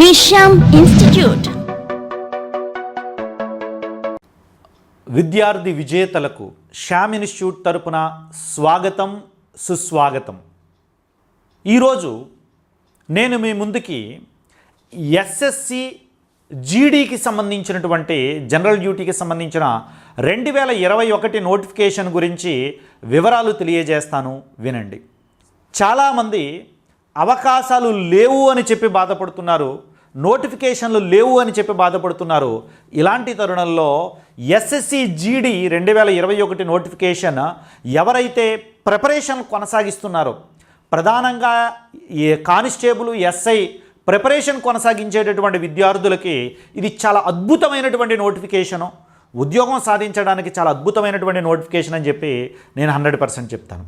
నిశ్యామ్ institute. విద్యార్థి విజేతలకు Shyam institute తరపున స్వాగతం, సుస్వాగతం. ఈరోజు నేను మీ ముందుకి ఎస్ఎస్సి జీడీకి సంబంధించినటువంటి జనరల్ డ్యూటీకి సంబంధించిన 2021 నోటిఫికేషన్ గురించి వివరాలు తెలియజేస్తాను, వినండి. చాలామంది అవకాశాలు లేవు అని చెప్పి బాధపడుతున్నారు, నోటిఫికేషన్లు లేవు అని చెప్పి బాధపడుతున్నారు. ఇలాంటి తరుణంలో ఎస్ఎస్సి జీడీ 2021 నోటిఫికేషన్ ఎవరైతే ప్రిపరేషన్ కొనసాగిస్తున్నారో, ప్రధానంగా కానిస్టేబుల్, ఎస్ఐ ప్రిపరేషన్ కొనసాగించేటటువంటి విద్యార్థులకి ఇది చాలా అద్భుతమైనటువంటి నోటిఫికేషను, ఉద్యోగం సాధించడానికి చాలా అద్భుతమైనటువంటి నోటిఫికేషన్ అని చెప్పి నేను 100% చెప్తాను.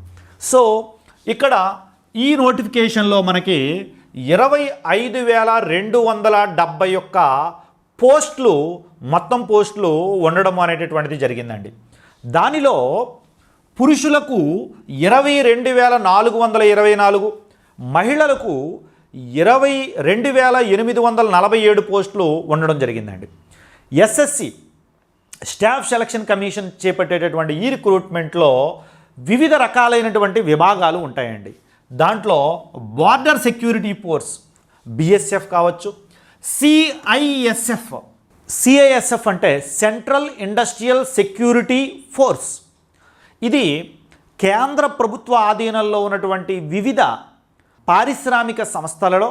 సో ఇక్కడ ఈ నోటిఫికేషన్లో మనకి 25,271 పోస్టులు, మొత్తం పోస్టులు ఉండడం అనేటటువంటిది జరిగిందండి. దానిలో పురుషులకు 22,424, మహిళలకు 22,847 పోస్టులు ఉండడం జరిగిందండి. ఎస్ఎస్సి స్టాఫ్ సెలక్షన్ కమిషన్ చేపట్టేటటువంటి ఈ రిక్రూట్మెంట్లో వివిధ రకాలైనటువంటి విభాగాలు ఉంటాయండి. దాంట్లో బార్డర్ సెక్యూరిటీ ఫోర్స్, బిఎస్ఎఫ్ కావచ్చు, సిఐఎస్ఎఫ్ అంటే సెంట్రల్ ఇండస్ట్రియల్ సెక్యూరిటీ ఫోర్స్. ఇది కేంద్ర ప్రభుత్వ ఆధీనంలో ఉన్నటువంటి వివిధ పారిశ్రామిక సంస్థలలో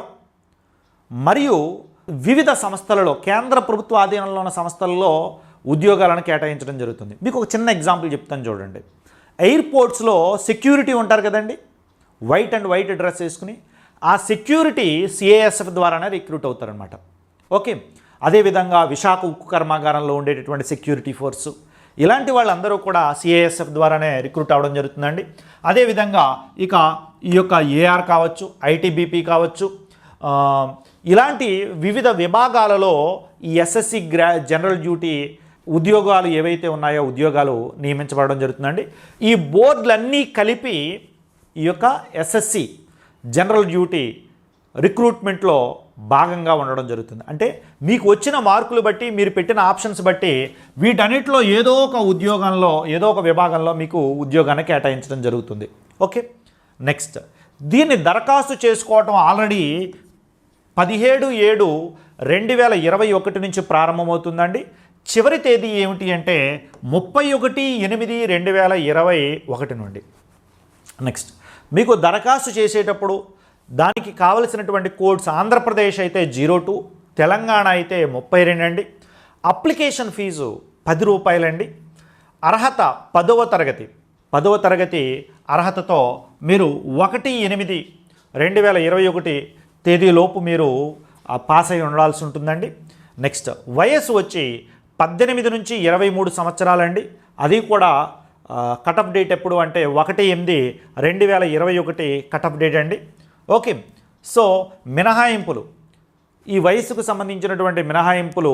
మరియు వివిధ సంస్థలలో, కేంద్ర ప్రభుత్వ ఆధీనంలో ఉన్న సంస్థలలో ఉద్యోగాలను కేటాయించడం జరుగుతుంది. మీకు ఒక చిన్న ఎగ్జాంపుల్ చెప్తాను చూడండి. ఎయిర్పోర్ట్స్లో సెక్యూరిటీ ఉంటారు కదండి, వైట్ డ్రెస్ వేసుకుని, ఆ సెక్యూరిటీ సిఐఎస్ఎఫ్ ద్వారానే రిక్రూట్ అవుతారనమాట. ఓకే, అదేవిధంగా విశాఖ ఉక్కు కర్మాగారంలో ఉండేటటువంటి సెక్యూరిటీ ఫోర్సు, ఇలాంటి వాళ్ళందరూ కూడా సిఐఎస్ఎఫ్ ద్వారానే రిక్రూట్ అవ్వడం జరుగుతుందండి. అదేవిధంగా ఇక ఈ యొక్క ఏఆర్ కావచ్చు, ఐటీబీపీ కావచ్చు, ఇలాంటి వివిధ విభాగాలలో ఈ ఎస్ఎస్సి జనరల్ డ్యూటీ ఉద్యోగాలు ఏవైతే ఉన్నాయో ఉద్యోగాలు నియమించబడడం జరుగుతుందండి. ఈ బోర్డులన్నీ కలిపి ఈ యొక్క ఎస్ఎస్సి జనరల్ డ్యూటీ రిక్రూట్మెంట్లో భాగంగా ఉండడం జరుగుతుంది. అంటే మీకు వచ్చిన మార్కులు బట్టి, మీరు పెట్టిన ఆప్షన్స్ బట్టి వీటన్నిటిలో ఏదో ఒక ఉద్యోగంలో, ఏదో ఒక విభాగంలో మీకు ఉద్యోగాన్ని కేటాయించడం జరుగుతుంది. ఓకే, నెక్స్ట్ దీన్ని దరఖాస్తు చేసుకోవటం ఆల్రెడీ 17/7/2021 నుంచి ప్రారంభమవుతుందండి. చివరి తేదీ ఏమిటి అంటే 31/8/2021 నుండి. నెక్స్ట్ మీకు దరఖాస్తు చేసేటప్పుడు దానికి కావలసినటువంటి కోడ్స్, ఆంధ్రప్రదేశ్ అయితే 02, తెలంగాణ అయితే 32 అండి. అప్లికేషన్ ఫీజు 10 రూపాయలండి. అర్హత 10వ తరగతి అర్హతతో మీరు 1/8/2021 తేదీలోపు మీరు పాస్ అయి ఉండాల్సి ఉంటుందండి. నెక్స్ట్ వయస్సు వచ్చి 18 నుంచి 23 సంవత్సరాలండి. అది కూడా కటఫ్ డేట్ ఎప్పుడు అంటే 1/8/2021 కటఫ్ డేట్ అండి. ఓకే, సో మినహాయింపులు, ఈ వయసుకు సంబంధించినటువంటి మినహాయింపులు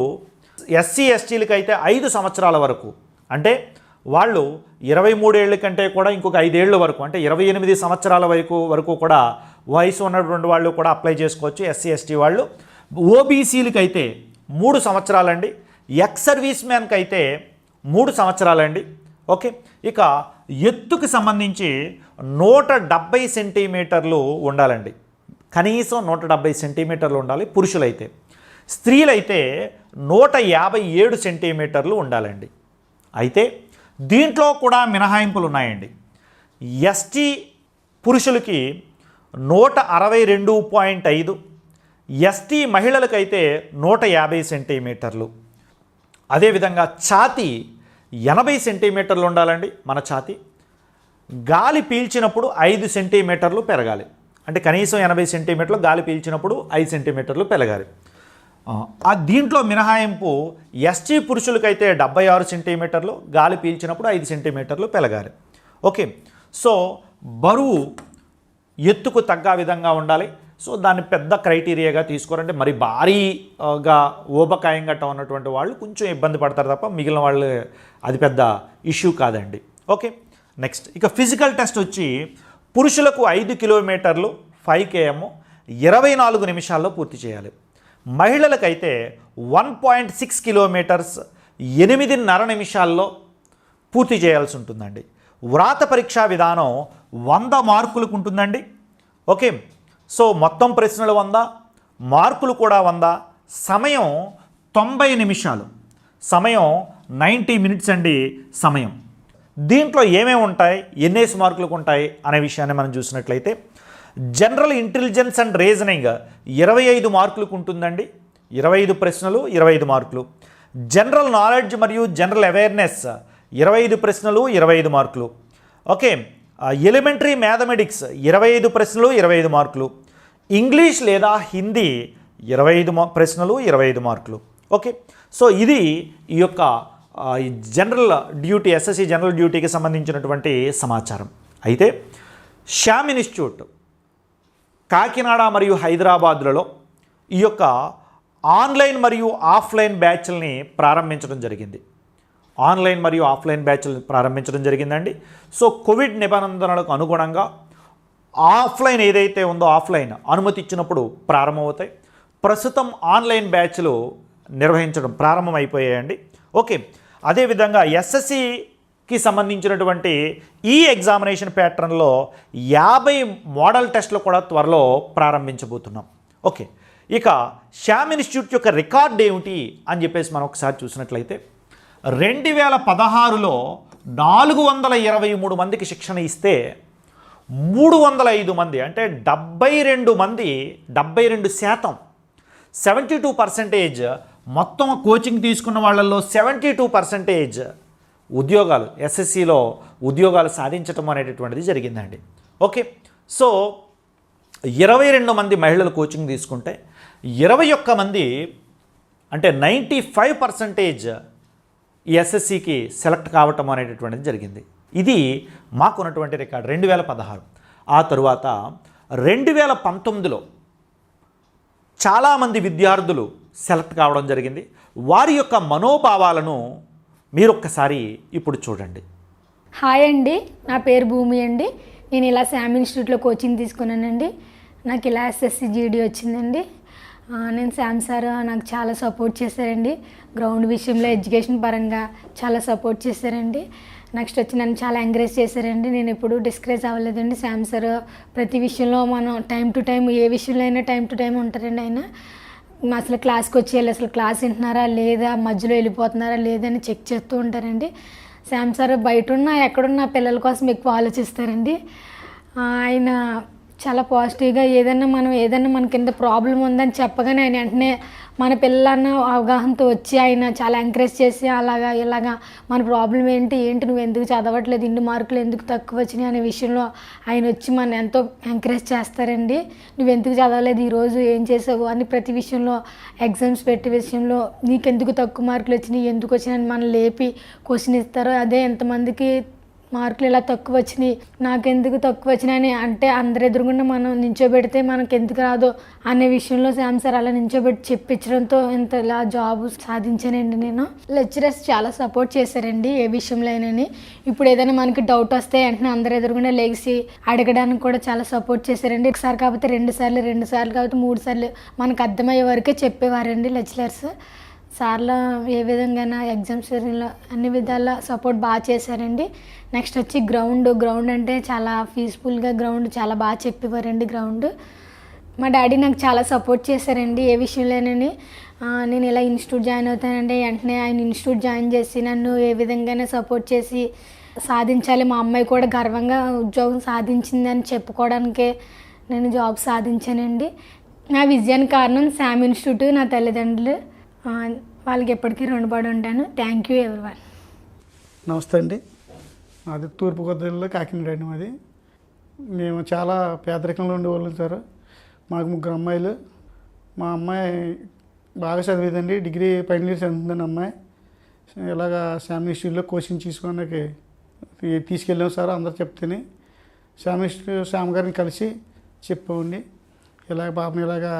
ఎస్సీ ఎస్టీలకి అయితే 5 సంవత్సరాల వరకు, అంటే వాళ్ళు 23 ఏళ్ళ కంటే కూడా ఇంకొక 5 ఏళ్ళ వరకు, అంటే 28 సంవత్సరాల వరకు కూడా వయసు ఉన్నటువంటి వాళ్ళు కూడా అప్లై చేసుకోవచ్చు, ఎస్సీ ఎస్టీ వాళ్ళు. ఓబీసీలకి అయితే 3 సంవత్సరాలండి. ఎక్స్ సర్వీస్ మ్యాన్కి అయితే 3 సంవత్సరాలండి. ఓకే, ఇక ఎత్తుకు సంబంధించి 170 సెంటీమీటర్లు ఉండాలండి, కనీసం 170 సెంటీమీటర్లు ఉండాలి పురుషులైతే. స్త్రీలైతే 157 సెంటీమీటర్లు ఉండాలండి. అయితే దీంట్లో కూడా మినహాయింపులు ఉన్నాయండి. ఎస్టీ పురుషులకి 162.5, ఎస్టీ మహిళలకైతే 150 సెంటీమీటర్లు. అదేవిధంగా ఛాతీ 80 సెంటీమీటర్లు ఉండాలండి. మన ఛాతీ గాలి పీల్చినప్పుడు 5 సెంటీమీటర్లు పెరగాలి, అంటే కనీసం 80 సెంటీమీటర్లు, గాలి పీల్చినప్పుడు 5 సెంటీమీటర్లు పెరగాలి. దీంట్లో మినహాయింపు ఎస్టీ పురుషులకైతే 76 సెంటీమీటర్లు, గాలి పీల్చినప్పుడు 5 సెంటీమీటర్లు పెరగాలి. ఓకే, సో బరువు ఎత్తుకు తగ్గ విధంగా ఉండాలి. సో దాన్ని పెద్ద క్రైటీరియాగా తీసుకోరంటే మరి భారీగా ఊబకాయం గట్ట ఉన్నటువంటి వాళ్ళు కొంచెం ఇబ్బంది పడతారు తప్ప మిగిలిన వాళ్ళు అది పెద్ద ఇష్యూ కాదండి. ఓకే, నెక్స్ట్ ఇక ఫిజికల్ టెస్ట్ వచ్చి పురుషులకు 5 కిలోమీటర్లు 5 km 24 నిమిషాల్లో పూర్తి చేయాలి. మహిళలకైతే 1.6 కిలోమీటర్స్ 8.5 నిమిషాల్లో పూర్తి చేయాల్సి ఉంటుందండి. వ్రాత పరీక్షా విధానం 100 మార్కులకు ఉంటుందండి. ఓకే, సో మొత్తం ప్రశ్నలు 100, మార్కులు కూడా 100, సమయం 90 నిమిషాలు, సమయం 90 మినిట్స్ అండి సమయం. దీంట్లో ఏమేమి ఉంటాయి, ఎన్నేసి మార్కులకు ఉంటాయి అనే విషయాన్ని మనం చూసినట్లయితే జనరల్ ఇంటెలిజెన్స్ అండ్ రీజనింగ్ 25 మార్కులకు ఉంటుందండి. 25 ప్రశ్నలు 25 మార్కులు. జనరల్ నాలెడ్జ్ మరియు జనరల్ అవేర్నెస్ 25 ప్రశ్నలు 25 మార్కులు. ఓకే, ఎలిమెంటరీ మ్యాథమెటిక్స్ 25 ప్రశ్నలు 25 మార్కులు. ఇంగ్లీష్ లేదా హిందీ 25 ప్రశ్నలు 25 మార్కులు. ఓకే, సో ఇది ఈ యొక్క జనరల్ డ్యూటీ, ఎస్ఎస్సి జనరల్ డ్యూటీకి సంబంధించినటువంటి సమాచారం. అయితే శ్యామ్ ఇన్స్టిట్యూట్ కాకినాడ మరియు హైదరాబాద్లలో ఈ యొక్క ఆన్లైన్ మరియు ఆఫ్లైన్ బ్యాచ్ల్ని ప్రారంభించడం జరిగింది. ఆన్లైన్ మరియు ఆఫ్లైన్ బ్యాచ్లు ప్రారంభించడం జరిగిందండి. సో కోవిడ్ నిబంధనలకు అనుగుణంగా ఆఫ్లైన్ ఏదైతే ఉందో ఆఫ్లైన్ అనుమతి ఇచ్చినప్పుడు ప్రారంభమవుతాయి. ప్రస్తుతం ఆన్లైన్ బ్యాచ్లు నిర్వహించడం ప్రారంభమైపోయాయండి. ఓకే, అదేవిధంగా ఎస్ఎస్సికి సంబంధించినటువంటి ఈ ఎగ్జామినేషన్ ప్యాటర్న్లో 50 మోడల్ టెస్టులు కూడా త్వరలో ప్రారంభించబోతున్నాం. ఓకే, ఇక శ్యామ్ ఇన్స్టిట్యూట్ యొక్క రికార్డ్ ఏమిటి అని చెప్పేసి మనం ఒకసారి చూసినట్లయితే 2016లో 423 మందికి శిక్షణ ఇస్తే 305 మంది అంటే 72 మంది 72% 72% మొత్తం కోచింగ్ తీసుకున్న వాళ్ళల్లో 72% ఉద్యోగాలు ఎస్ఎస్సిలో ఉద్యోగాలు సాధించటం అనేటటువంటిది జరిగిందండి. ఓకే, సో 22 మంది మహిళలు కోచింగ్ తీసుకుంటే 21 మంది అంటే 95% ఈ ఎస్ఎస్సికి సెలెక్ట్ కావటం అనేటటువంటిది జరిగింది. ఇది మాకున్నటువంటి రికార్డ్ 2016. ఆ తరువాత 2019లో చాలామంది విద్యార్థులు సెలెక్ట్ కావడం జరిగింది. వారి యొక్క మనోభావాలను మీరు ఒక్కసారి ఇప్పుడు చూడండి. హాయ్ అండి, నా పేరు భూమి అండి. నేను ఇలా శ్యామ్ ఇన్స్టిట్యూట్లో కోచింగ్ తీసుకున్నానండి. నాకు ఇలా ఎస్ఎస్సి జీడీ వచ్చిందండి. నేను శ్యామ్ సార్ నాకు చాలా సపోర్ట్ చేశారండి. గ్రౌండ్ విషయంలో ఎడ్యుకేషన్ పరంగా చాలా సపోర్ట్ చేశారండి. నెక్స్ట్ వచ్చి నన్ను చాలా ఎంకరేజ్ చేశారండి. నేను ఎప్పుడు డిస్కరేజ్ అవ్వలేదండి. శ్యామ్ సార్ ప్రతి విషయంలో మనం టైం టు టైం ఏ విషయంలో అయినా టైం టు టైం ఉంటారండి. ఆయన అసలు క్లాస్కి వచ్చేయాలి, అసలు క్లాస్ వింటున్నారా లేదా, మధ్యలో వెళ్ళిపోతున్నారా లేదని చెక్ చేస్తూ ఉంటారండి. శ్యామ్ సార్ బయట ఉన్నా ఎక్కడున్నా పిల్లల కోసం ఎక్కువ ఆలోచిస్తారండి. ఆయన చాలా పాజిటివ్గా ఏదైనా మన కింద ప్రాబ్లం ఉందని చెప్పగానే ఆయన వెంటనే మన పిల్లలన్న అవగాహనతో వచ్చి ఆయన చాలా ఎంకరేజ్ చేసి ఇలాగా మన ప్రాబ్లం ఏంటి నువ్వు ఎందుకు చదవట్లేదు, ఇన్ని మార్కులు ఎందుకు తక్కువ వచ్చినాయి అనే విషయంలో ఆయన వచ్చి మన ఎంతో ఎంకరేజ్ చేస్తారండి. నువ్వు ఎందుకు చదవలేదు, ఈరోజు ఏం చేసావు అని ప్రతి విషయంలో ఎగ్జామ్స్ పెట్టే విషయంలో నీకెందుకు తక్కువ మార్కులు వచ్చినాయి, ఎందుకు వచ్చినాయని మనం లేపి క్వశ్చన్ ఇస్తారు. అదే ఎంతమందికి మార్కులు ఇలా తక్కువ వచ్చినాయి, నాకెందుకు తక్కువ వచ్చినాయని అంటే అందరి ఎదురుగుండా మనం నించోబెడితే మనకు ఎందుకు రాదో అనే విషయంలో శ్యామ్ సార్ అలా నించోబెట్టి చెప్పించడంతో ఇంత ఇలా జాబ్ సాధించానండి నేను. లెక్చరర్స్ చాలా సపోర్ట్ చేశారండి ఏ విషయంలో అయినా. ఇప్పుడు ఏదైనా మనకి డౌట్ వస్తే వెంటనే అందరి ఎదురుగుండా లేచి అడగడానికి కూడా చాలా సపోర్ట్ చేశారండి. ఒకసారి కాకపోతే 2 సార్లు, 2 సార్లు కాకపోతే 3 సార్లు మనకు అర్థమయ్యే వరకే చెప్పేవారండి లెక్చరర్స్. సార్లు ఏ విధంగా ఎగ్జామ్స్ అన్ని విధాల సపోర్ట్ బాగా చేశారండి. నెక్స్ట్ వచ్చి గ్రౌండ్ అంటే చాలా పీస్ఫుల్గా గ్రౌండ్ చాలా బాగా చెప్పేవారండి. గ్రౌండ్ మా డాడీ నాకు చాలా సపోర్ట్ చేశారండి ఏ విషయంలోనని. నేను ఇలా ఇన్స్టిట్యూట్ జాయిన్ అవుతానంటే వెంటనే ఆయన ఇన్స్టిట్యూట్ జాయిన్ చేసి నన్ను ఏ విధంగానే సపోర్ట్ చేసి సాధించాలి, మా అమ్మాయి కూడా గర్వంగా ఉద్యోగం సాధించిందని చెప్పుకోవడానికే నేను జాబ్ సాధించానండి. నా విజయానికి కారణం శ్యామ్ ఇన్స్టిట్యూట్, నా తల్లిదండ్రులు. వాళ్ళకి ఎప్పటికీ రుణపడి ఉంటాను. Thank you everyone. నమస్తే అండి, అది తూర్పుగోదావరిలో కాకినాడ అండి మాది. మేము చాలా పేదరికంలో ఉండేవాళ్ళం సార్. మాకు 3 అమ్మాయిలు. మా అమ్మాయి బాగా చదివేదండి, డిగ్రీ ఫైనల్ ఇయర్ చదువుతుందండి అమ్మాయి. ఇలాగా శ్యామ్ ఇన్స్టిట్యూట్లో కోచింగ్ తీసుకోవడానికి తీసుకెళ్ళాం సార్. అందరు చెప్తేనే శ్యామ్ గారిని కలిసి చెప్పామండి, ఇలాగ పాపం ఇలాగా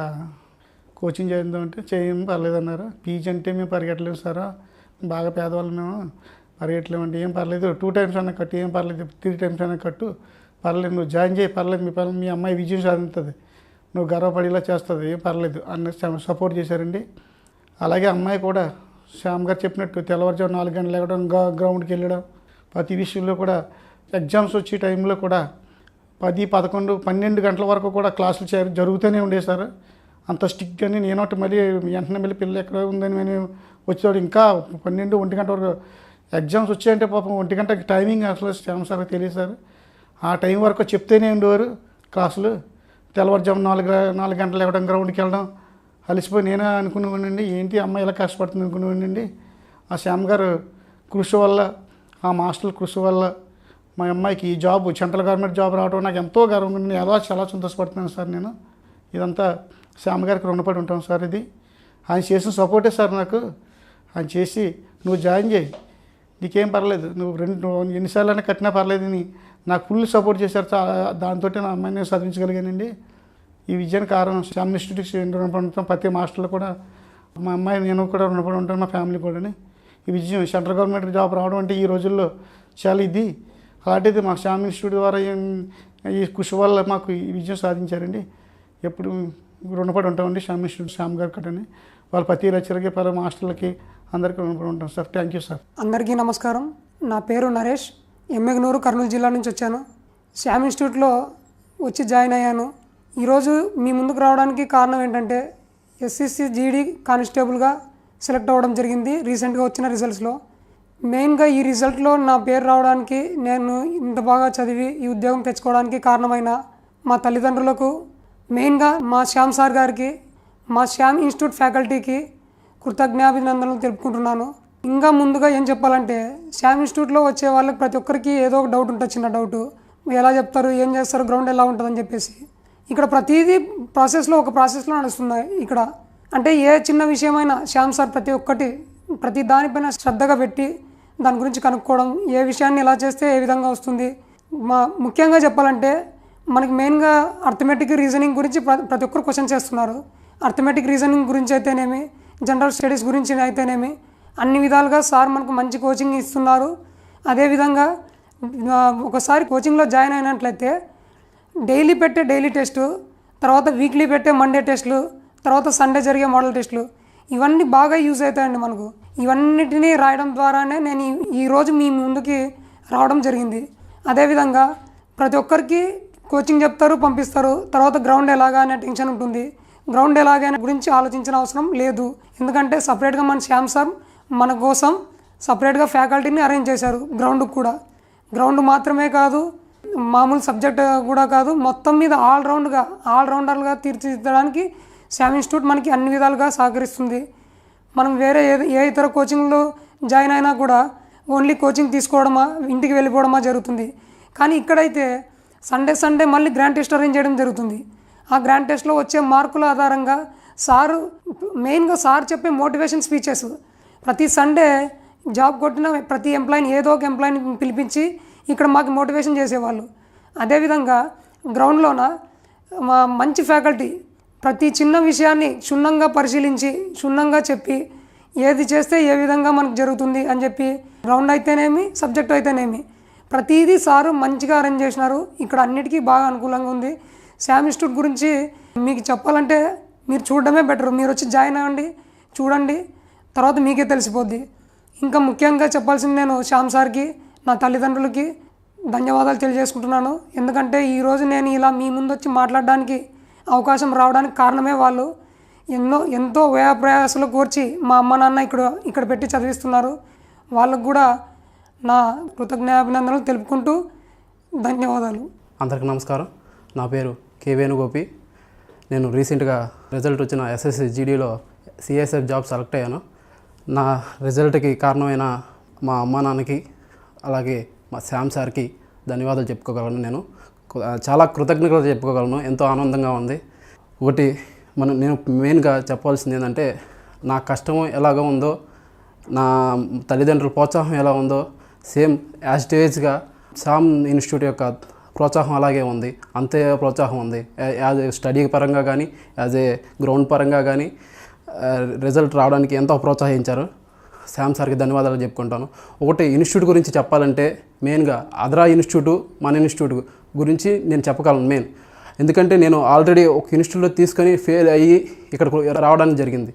కోచింగ్ చేద్దామంటే చేయము పర్లేదన్నారు. పీజీ అంటే మేము పరిగెట్టలేము సార్, బాగా పేదవాళ్ళు మేము పరిగెట్టలేమంటే ఏం పర్లేదు 2 టైమ్స్ అన్న కట్టు, ఏం పర్లేదు 3 టైమ్స్ అన్న కట్టు, పర్లేదు నువ్వు జాయిన్ చేయి, పర్లేదు మీ అమ్మాయి విజయం సాధిస్తుంది, నువ్వు గర్వపడేలా చేస్తుంది, ఏం పర్లేదు అన్న సపోర్ట్ చేశారండి. అలాగే అమ్మాయి కూడా శ్యామ్ గారు చెప్పినట్టు తెల్లవారుజాము 4 గంటలు లేవడం, గ్రౌండ్కి వెళ్ళడం, ప్రతి విషయంలో కూడా ఎగ్జామ్స్ వచ్చే టైంలో కూడా 10, 11, 12 గంటల వరకు కూడా క్లాసులు జరుగుతూనే ఉండేవి సార్. అంత స్ట్రిక్ట్గానే నేను మళ్ళీ వెంటనే మళ్ళీ పిల్లలు ఎక్కడ ఉందని నేను వచ్చేవాడు. ఇంకా 12, 1 గంట వరకు ఎగ్జామ్స్ వచ్చాయంటే పాపం 1 గంటకి టైమింగ్ అసలు శ్యామ్ సార్కి తెలియదు సార్. ఆ టైం వరకు చెప్తేనే ఉండేవారు క్లాసులు. తెల్లవారుజాము 4 గంటలు లేవడం, గ్రౌండ్కి వెళ్ళడం, అలసిపోయి నేనే అనుకునేవాడినండి, ఏంటి అమ్మాయి ఇలా కష్టపడుతుంది అనుకునేవాడినండి. ఆ శ్యామ్ గారు కృషి వల్ల, ఆ మాస్టర్ల కృషి వల్ల మా అమ్మాయికి ఈ జాబ్, సెంట్రల్ గవర్నమెంట్ జాబ్ రావడం నాకు ఎంతో గర్వంగా ఉంది. చాలా సంతోషపడుతున్నాను సార్. నేను ఇదంతా శ్యామ్ గారికి రుణపడి ఉంటాం సార్. ఇది ఆయన చేసిన సపోర్టే సార్ నాకు. ఆయన చేసి నువ్వు జాయిన్ చేయి, నీకేం పర్లేదు, నువ్వు ఎన్నిసార్లు కట్టినా పర్లేదు అని నాకు ఫుల్ సపోర్ట్ చేశారు. దాంతో నా అమ్మాయిని నేను చదివించగలిగానండి. ఈ విజయానికి కారణం శ్యామ్ ఇన్స్టిట్యూట్కి రుణపడి ఉంటాం. ప్రతి మాస్టర్లు కూడా మా అమ్మాయి నేను కూడా రుణపడి ఉంటాను, మా ఫ్యామిలీ కూడా. ఈ విజయం సెంట్రల్ గవర్నమెంట్ జాబ్ రావడం అంటే ఈ రోజుల్లో చాలా ఇది. అలాంటిది మా శ్యామ్ ఇన్స్టిట్యూట్ ద్వారా ఈ కృషి వల్ల మాకు ఈ విజయం సాధించారండి. ఎప్పుడు రుణపడి ఉంటామండి శ్యామ్ ఇన్స్టిట్యూట్, శ్యామ్ గారు కట్టని వాళ్ళ ప్రతి లెక్చర్కి, ప్రతి మాస్టర్లకి అందరికీ రుణపడి ఉంటాం సార్. Thank you sir. అందరికీ నమస్కారం. నా పేరు నరేష్, ఎమ్మెగనూరు, కర్నూలు జిల్లా నుంచి వచ్చాను. శ్యామ్ ఇన్స్టిట్యూట్లో వచ్చి జాయిన్ అయ్యాను. ఈరోజు మీ ముందుకు రావడానికి కారణం ఏంటంటే ఎస్ఎస్సి జీడీ కానిస్టేబుల్గా సెలెక్ట్ అవ్వడం జరిగింది రీసెంట్గా వచ్చిన రిజల్ట్స్లో. మెయిన్గా ఈ రిజల్ట్లో నా పేరు రావడానికి, నేను ఇంత బాగా చదివి ఈ ఉద్యోగం తెచ్చుకోవడానికి కారణమైన మా తల్లిదండ్రులకు, మెయిన్గా మా శ్యామ్ సార్ గారికి, మా శ్యామ్ ఇన్స్టిట్యూట్ ఫ్యాకల్టీకి కృతజ్ఞాభినందనలు తెలుపుకుంటున్నాను. ఇంకా ముందుగా ఏం చెప్పాలంటే, శ్యామ్ ఇన్స్టిట్యూట్లో వచ్చే వాళ్ళకి ప్రతి ఒక్కరికి ఏదో ఒక డౌట్ ఉంటుంది, చిన్న డౌట్. ఎలా చెప్తారు, ఏం చేస్తారు, గ్రౌండ్ ఎలా ఉంటుందని చెప్పేసి. ఇక్కడ ప్రతిదీ ఒక ప్రాసెస్లో నడుస్తున్నాయి ఇక్కడ. అంటే ఏ చిన్న విషయమైనా శ్యామ్ సార్ ప్రతి దానిపైన శ్రద్ధగా పెట్టి దాని గురించి కనుక్కోవడం, ఏ విషయాన్ని ఎలా చేస్తే ఏ విధంగా వస్తుంది. ముఖ్యంగా చెప్పాలంటే మనకి మెయిన్గా అర్థమెటిక్ రీజనింగ్ గురించి ప్రతి ఒక్కరు క్వశ్చన్ చేస్తున్నారు. అర్థమెటిక్ రీజనింగ్ గురించి అయితేనేమి, జనరల్ స్టడీస్ గురించి అయితేనేమి, అన్ని విధాలుగా సార్ మనకు మంచి కోచింగ్ ఇస్తున్నారు. అదేవిధంగా ఒకసారి కోచింగ్లో జాయిన్ అయినట్లయితే డైలీ టెస్టు, తర్వాత వీక్లీ పెట్టే మండే టెస్టులు, తర్వాత సండే జరిగే మోడల్ టెస్టులు, ఇవన్నీ బాగా యూజ్ అవుతాయండి మనకు. ఇవన్నిటినీ రాయడం ద్వారానే నేను ఈరోజు మీ ముందుకి రావడం జరిగింది. అదేవిధంగా ప్రతి ఒక్కరికి కోచింగ్ చెప్తారు, పంపిస్తారు. తర్వాత గ్రౌండ్ ఎలాగా అనే టెన్షన్ ఉంటుంది. గ్రౌండ్ ఎలాగా గురించి ఆలోచించిన అవసరం లేదు. ఎందుకంటే సపరేట్గా మన శ్యామ్ సార్ మన కోసం సపరేట్గా ఫ్యాకల్టీని అరేంజ్ చేశారు. గ్రౌండ్ మాత్రమే కాదు, మామూలు సబ్జెక్ట్ కూడా కాదు, మొత్తం మీద ఆల్రౌండర్గా తీర్చిదిద్దడానికి శ్యామ్ ఇన్స్టిట్యూట్ మనకి అన్ని విధాలుగా సహకరిస్తుంది. మనం వేరే ఏ ఇతర కోచింగ్లో జాయిన్ అయినా కూడా ఓన్లీ కోచింగ్ తీసుకోవడమా, ఇంటికి వెళ్ళిపోవడమా జరుగుతుంది. కానీ ఇక్కడైతే సండే మళ్ళీ గ్రాండ్ టెస్ట్ అరేంజ్ చేయడం జరుగుతుంది. ఆ గ్రాండ్ టెస్ట్లో వచ్చే మార్కుల ఆధారంగా మెయిన్గా సార్ చెప్పే మోటివేషన్ స్పీచెస్, ప్రతి సండే జాబ్ కొట్టిన ప్రతి ఎంప్లాయీని, ఏదో ఒక ఎంప్లాయీని పిలిపించి ఇక్కడ మాకు మోటివేషన్ చేసేవాళ్ళు. అదేవిధంగా గ్రౌండ్లోన మా మంచి ఫ్యాకల్టీ ప్రతి చిన్న విషయాన్ని క్షుణ్ణంగా పరిశీలించి, క్షుణ్ణంగా చెప్పి, ఏది చేస్తే ఏ విధంగా మనకు జరుగుతుంది అని చెప్పి, గ్రౌండ్ అయితేనేమి, సబ్జెక్ట్ అయితేనేమి, ప్రతిదీ సారు మంచిగా అరేంజ్ చేసినారు. ఇక్కడ అన్నిటికీ బాగా అనుకూలంగా ఉంది. శ్యామ్ ఇన్స్టిట్యూట్ గురించి మీకు చెప్పాలంటే మీరు చూడడమే బెటర్. మీరు వచ్చి జాయిన్ అవ్వండి, చూడండి, తర్వాత మీకే తెలిసిపోద్ది. ఇంకా ముఖ్యంగా చెప్పాల్సింది, నేను శ్యామ్ సార్కి, నా తల్లిదండ్రులకి ధన్యవాదాలు తెలియజేసుకుంటున్నాను. ఎందుకంటే ఈరోజు నేను ఇలా మీ ముందు వచ్చి మాట్లాడడానికి అవకాశం రావడానికి కారణమే వాళ్ళు. ఎంతో వ్యయప్రయాసాలు కోర్చి మా అమ్మ నాన్న ఇక్కడ పెట్టి చదివిస్తున్నారు. వాళ్ళకు కూడా నా కృతజ్ఞాభినందనలు తెలుపుకుంటూ ధన్యవాదాలు. అందరికీ నమస్కారం. నా పేరు కే వేణుగోపి. నేను రీసెంట్గా రిజల్ట్ వచ్చిన ఎస్ఎస్సి జీడీలో సిఎస్ఎఫ్ జాబ్ సెలెక్ట్ అయ్యాను. నా రిజల్ట్కి కారణమైన మా అమ్మ నాన్నకి, అలాగే మా శ్యామ్ సార్కి ధన్యవాదాలు చెప్పుకోగలను. నేను చాలా కృతజ్ఞతలు చెప్పుకోగలను. ఎంతో ఆనందంగా ఉంది. నేను మెయిన్గా చెప్పాల్సింది ఏంటంటే, నా కష్టం ఎలాగ ఉందో, నా తల్లిదండ్రుల ప్రోత్సాహం ఎలా ఉందో, సేమ్ యాజ్ ఇట్ ఈజ్గా శ్యామ్ ఇన్స్టిట్యూట్ యొక్క ప్రోత్సాహం అలాగే ఉంది. అంతే ప్రోత్సాహం ఉంది. యాజ్ ఏ స్టడీ పరంగా కానీ, యాజ్ ఏ గ్రౌండ్ పరంగా కానీ రిజల్ట్ రావడానికి ఎంతో ప్రోత్సహించారు. శ్యామ్ సార్కి ధన్యవాదాలు చెప్పుకుంటాను. ఇన్స్టిట్యూట్ గురించి చెప్పాలంటే, మెయిన్గా అదరా ఇన్స్టిట్యూట్, మన ఇన్స్టిట్యూట్ గురించి నేను చెప్పగలను. ఎందుకంటే నేను ఆల్రెడీ ఒక ఇన్స్టిట్యూట్లో తీసుకొని ఫెయిల్ అయ్యి ఇక్కడికి రావడానికి జరిగింది.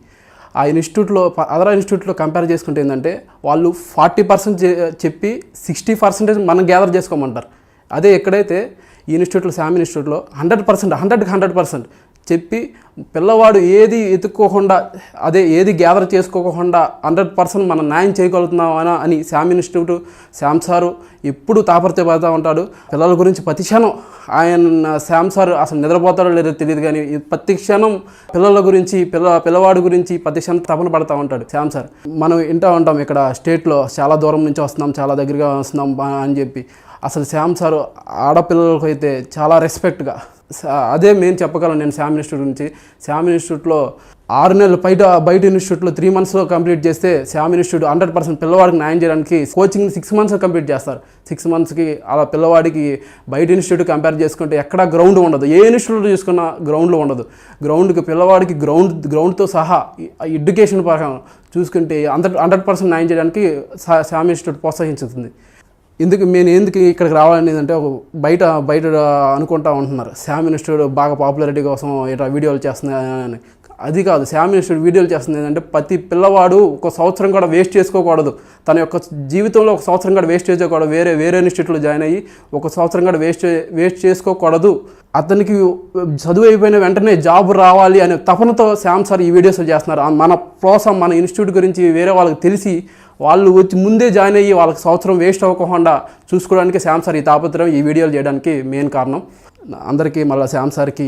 ఆ ఇన్స్టిట్యూట్లో అదర్ ఇన్స్టిట్యూట్లో కంపేర్ చేసుకుంటే ఏంటంటే వాళ్ళు 40% చెప్పి 60% మనం గ్యాదర్ చేసుకోమంటారు. అదే ఎక్కడైతే ఈ ఇన్స్టిట్యూట్లో శామ్ ఇన్స్టిట్యూట్లో 100% చెప్పి పిల్లవాడు ఏది ఎత్తుక్కోకుండా అదే ఏది గ్యాదర్ చేసుకోకుండా 100% మనం న్యాయం చేయగలుగుతున్నామా అని శామ్ ఇన్స్టిట్యూట్ శామ్ సారు ఎప్పుడు తాపత్రయపడుతూ ఉంటాడు. పిల్లల గురించి ప్రతి క్షణం ఆయన శామ్ సార్ అసలు నిద్రపోతాడో లేదో తెలియదు, కానీ ప్రతి క్షణం పిల్లల గురించి పిల్లవాడి గురించి ప్రతి క్షణం తపన పడుతూ ఉంటాడు శామ్ సార్. మనం వింటూ ఉంటాం ఇక్కడ స్టేట్లో చాలా దూరం నుంచి వస్తున్నాం, చాలా దగ్గరగా వస్తున్నాం అని చెప్పి. అసలు శామ్ సారు ఆడపిల్లలకు అయితే చాలా రెస్పెక్ట్గా, అదే మేము చెప్పగలను నేను శామ్ ఇన్స్టిట్యూట్ గురించి. శామ్ ఇన్స్టిట్యూట్లో 6 నెలలు బయట ఇన్స్టిట్యూట్లో 3 monthsలో కంప్లీట్ చేస్తే శామ్ ఇన్స్టిట్యూట్ 100% పిల్లవాడికి న్యాయం చేయడానికి కోచింగ్ 6 months కంప్లీట్ చేస్తారు. 6 monthsకి అలా పిల్లవాడికి బయట ఇన్స్టిట్యూట్ కంపేర్ చేసుకుంటే ఎక్కడా గ్రౌండ్ ఉండదు. ఏ ఇన్స్టిట్యూట్ చూసుకున్నా గ్రౌండ్లో ఉండదు. గ్రౌండ్కి పిల్లవాడికి గ్రౌండ్తో సహా ఎడ్యుకేషన్ ప్రకారం చూసుకుంటే 100% న్యాయం చేయడానికి శామ్ ఇన్స్టిట్యూట్ ప్రోత్సహించుతుంది. నేను ఎందుకు ఇక్కడికి రావాలనేది అంటే బయట అనుకుంటా ఉంటున్నారు శామ్ ఇన్స్టిట్యూట్ బాగా పాపులారిటీ కోసం ఇట్లా వీడియోలు చేస్తున్నాయని. అది కాదు, శామ్ ఇన్స్టిట్యూట్ వీడియోలు చేస్తుంది ఏంటంటే ప్రతి పిల్లవాడు 1 సంవత్సరం కూడా వేస్ట్ చేసుకోకూడదు. తన యొక్క జీవితంలో 1 సంవత్సరం కూడా వేస్ట్ చేసుకోకూడదు. వేరే ఇన్స్టిట్యూట్లో జాయిన్ అయ్యి 1 సంవత్సరం కూడా వేస్ట్ చేసుకోకూడదు. అతనికి చదువు అయిపోయిన వెంటనే జాబ్ రావాలి అనే తపనతో శామ్ సార్ ఈ వీడియోస్ చేస్తున్నారు. మన ప్రోత్సాహం మన ఇన్స్టిట్యూట్ గురించి వేరే వాళ్ళకి తెలిసి వాళ్ళు వచ్చి ముందే జాయిన్ అయ్యి వాళ్ళకి సంవత్సరం వేస్ట్ అవ్వకుండా చూసుకోవడానికి శామ్ సార్ ఈ తాపత్రయం ఈ వీడియోలు చేయడానికి మెయిన్ కారణం. అందరికీ మళ్ళీ శామ్ సార్కి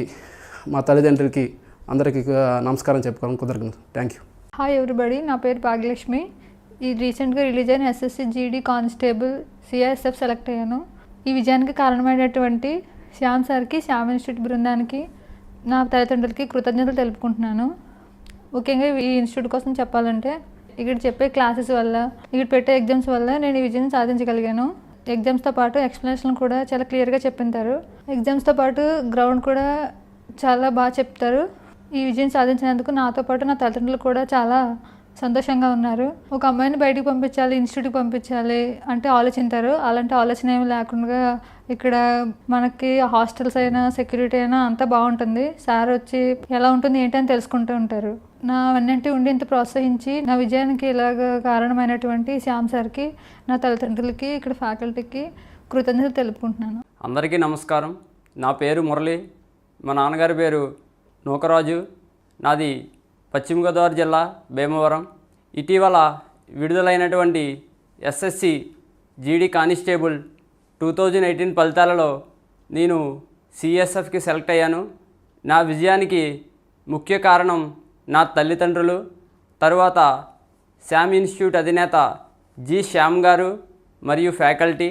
మా తల్లిదండ్రులకి అందరికీ నమస్కారం చెప్పుకోవడం కుదరదు. Thank you. హాయ్ ఎవ్రీబడి, నా పేరు భాగ్యలక్ష్మి. ఈ రీసెంట్గా రిలీజ్ అయిన SSC GD constable CISF select అయ్యాను. ఈ విజయానికి కారణమైనటువంటి శ్యామ్ సార్కి, శ్యామ్ ఇన్స్టిట్యూట్ బృందానికి, నా తల్లిదండ్రులకి కృతజ్ఞతలు తెలుపుకుంటున్నాను. ముఖ్యంగా ఈ ఇన్స్టిట్యూట్ కోసం చెప్పాలంటే ఇక్కడ చెప్పే క్లాసెస్ వల్ల, ఇక్కడ పెట్టే ఎగ్జామ్స్ వల్ల నేను ఈ విజయం సాధించగలిగాను. ఎగ్జామ్స్తో పాటు ఎక్స్ప్లెనేషన్ కూడా చాలా క్లియర్గా చెప్పింటారు. ఎగ్జామ్స్తో పాటు గ్రౌండ్ కూడా చాలా బాగా చెప్తారు. ఈ విజయం సాధించినందుకు నాతో పాటు నా తల్లిదండ్రులు కూడా చాలా సంతోషంగా ఉన్నారు. ఒక అమ్మాయిని బయటికి పంపించాలి, ఇన్స్టిట్యూట్కి పంపించాలి అంటే ఆలోచించారు. అలాంటి ఆలోచన ఏమి లేకుండా ఇక్కడ మనకి హాస్టల్స్ అయినా సెక్యూరిటీ అయినా అంతా బాగుంటుంది. సార్ వచ్చి ఎలా ఉంటుంది ఏంటని తెలుసుకుంటూ ఉంటారు. నా వెన్నంటి ఉండి ఇంత ప్రోత్సహించి నా విజయానికి ఇలాగ కారణమైనటువంటి శ్యామ్ సార్కి, నా తల్లిదండ్రులకి, ఇక్కడ ఫ్యాకల్టీకి కృతజ్ఞతలు తెలుపుకుంటున్నాను. అందరికీ నమస్కారం. నా పేరు మురళి. మా నాన్నగారి పేరు నూకరాజు. నాది పశ్చిమ గోదావరి జిల్లా భీమవరం. ఇటీవల విడుదలైనటువంటి ఎస్ఎస్సి జీడీ కానిస్టేబుల్ 2018 ఫలితాలలో నేను సిఎస్ఎఫ్కి సెలెక్ట్ అయ్యాను. నా విజయానికి ముఖ్య కారణం నా తల్లిదండ్రులు, తరువాత శ్యామ్ ఇన్స్టిట్యూట్ అధినేత జి శ్యామ్ గారు మరియు ఫ్యాకల్టీ.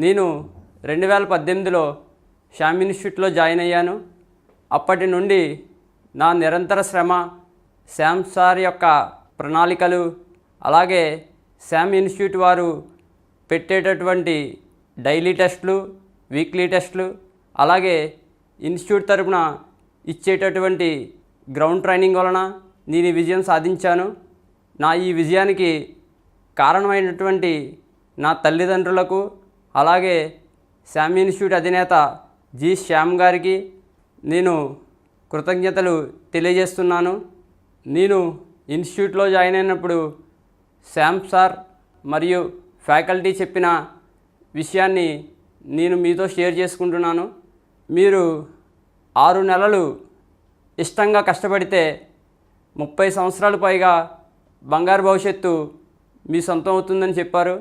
నేను 2018లో శ్యామ్ ఇన్స్టిట్యూట్లో జాయిన్ అయ్యాను. అప్పటి నుండి నా నిరంతర శ్రమ, శ్యామ్ సార్ యొక్క ప్రణాళికలు, అలాగే శ్యామ్ ఇన్స్టిట్యూట్ వారు పెట్టేటటువంటి డైలీ టెస్టులు, వీక్లీ టెస్టులు, అలాగే ఇన్స్టిట్యూట్ తరపున ఇచ్చేటటువంటి గ్రౌండ్ ట్రైనింగ్ వలన నేను ఈ విజయం సాధించాను. నా ఈ విజయానికి కారణమైనటువంటి నా తల్లిదండ్రులకు, అలాగే శ్యామ్ ఇన్స్టిట్యూట్ అధినేత జి శ్యామ్ గారికి నేను కృతజ్ఞతలు తెలియజేస్తున్నాను. నేను ఇన్స్టిట్యూట్లో జాయిన్ అయినప్పుడు శ్యామ్ సార్ మరియు ఫ్యాకల్టీ చెప్పిన విషయాన్ని నేను మీతో షేర్ చేసుకుంటున్నాను. మీరు 6 నెలలు ఇష్టంగా కష్టపడితే 30 సంవత్సరాలు పైగా బంగారు భవిష్యత్తు మీ సొంతం అవుతుందని చెప్పారు.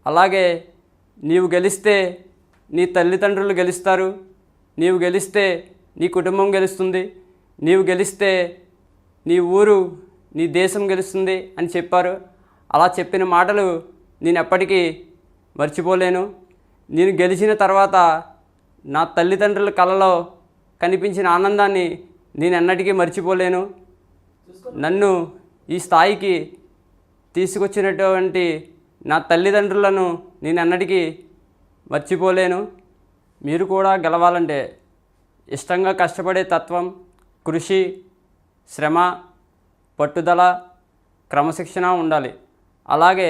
అలాగే నీవు గెలిస్తే నీ తల్లిదండ్రులు గెలుస్తారు, నీవు గెలిస్తే నీ కుటుంబం గెలుస్తుంది, నీవు గెలిస్తే నీ ఊరు, నీ దేశం గెలుస్తుంది అని చెప్పారు. అలా చెప్పిన మాటలు నేను ఎప్పటికీ మర్చిపోలేను. నేను గెలిచిన తర్వాత నా తల్లిదండ్రుల కళ్ళలో కనిపించిన ఆనందాన్ని నేను ఎన్నటికీ మర్చిపోలేను. నన్ను ఈ స్థాయికి తీసుకొచ్చినటువంటి నా తల్లిదండ్రులను నేను ఎన్నటికీ మర్చిపోలేను. మీరు కూడా గెలవాలంటే ఇష్టంగా కష్టపడే తత్వం, కృషి, శ్రమ, పట్టుదల, క్రమశిక్షణ ఉండాలి. అలాగే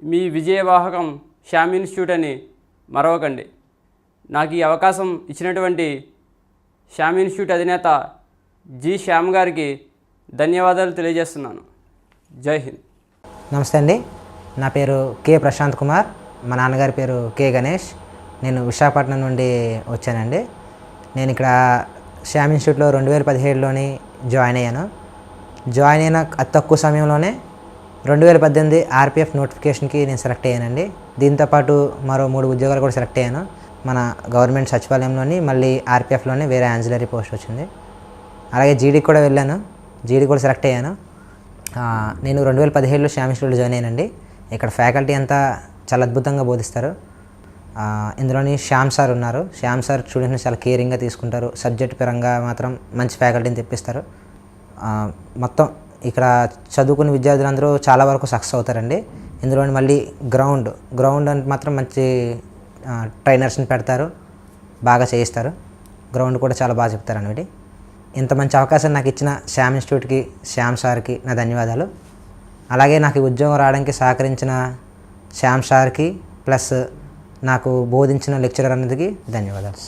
మీ విజయవాహకం శ్యామ్ ఇన్స్టిట్యూట్ అని మరవకండి. నాకు ఈ అవకాశం ఇచ్చినటువంటి శ్యామ్ ఇన్స్టిట్యూట్ అధినేత జి శ్యామ్ గారికి ధన్యవాదాలు తెలియజేస్తున్నాను. జై హింద్. నమస్తే అండి, నా పేరు కే ప్రశాంత్ కుమార్, మా నాన్నగారి పేరు కే గణేష్. నేను విశాఖపట్నం నుండి వచ్చానండి. నేను ఇక్కడ శ్యామ్ ఇన్స్టిట్యూట్లో 2017లోని జాయిన్ అయ్యాను. జాయిన్ అయిన అతి తక్కువ సమయంలోనే 2018 ఆర్పిఎఫ్ నోటిఫికేషన్కి నేను సెలెక్ట్ అయ్యానండి. దీంతోపాటు మరో 3 ఉద్యోగాలు కూడా సెలెక్ట్ అయ్యాను. మన గవర్నమెంట్ సచివాలయంలోని, మళ్ళీ ఆర్పిఎఫ్లోని వేరే యాన్సిలరీ పోస్ట్ వచ్చింది. అలాగే జీడీకి కూడా వెళ్ళాను, జీడీ కూడా సెలెక్ట్ అయ్యాను. నేను 2017లో శ్యామ్ ఇన్స్టిట్యూట్లో జాయిన్ అయ్యానండి. ఇక్కడ ఫ్యాకల్టీ అంతా చాలా అద్భుతంగా బోధిస్తారు. ఇందులోని శ్యామ్ సార్ ఉన్నారు. శ్యామ్ సార్ స్టూడెంట్స్ని చాలా కేరింగ్గా తీసుకుంటారు. సబ్జెక్ట్ పరంగా మాత్రం మంచి ఫ్యాకల్టీని తెప్పిస్తారు. మొత్తం ఇక్కడ చదువుకునే విద్యార్థులందరూ చాలా వరకు సక్సెస్ అవుతారండి. ఇందులోని మళ్ళీ గ్రౌండ్ అంటే మాత్రం మంచి ట్రైనర్స్ని పెడతారు, బాగా చేయిస్తారు. గ్రౌండ్ కూడా చాలా బాగా చెప్తారు అన్నమాట. ఇంత మంచి అవకాశం నాకు ఇచ్చిన శ్యామ్ ఇన్స్టిట్యూట్కి, శ్యామ్ సార్కి నా ధన్యవాదాలు. అలాగే నాకు ఈ ఉద్యోగం రావడానికి సహకరించిన శ్యామ్ సార్కి ప్లస్ నాకు బోధించిన లెక్చరర్ అన్నిటికీ ధన్యవాదాలు.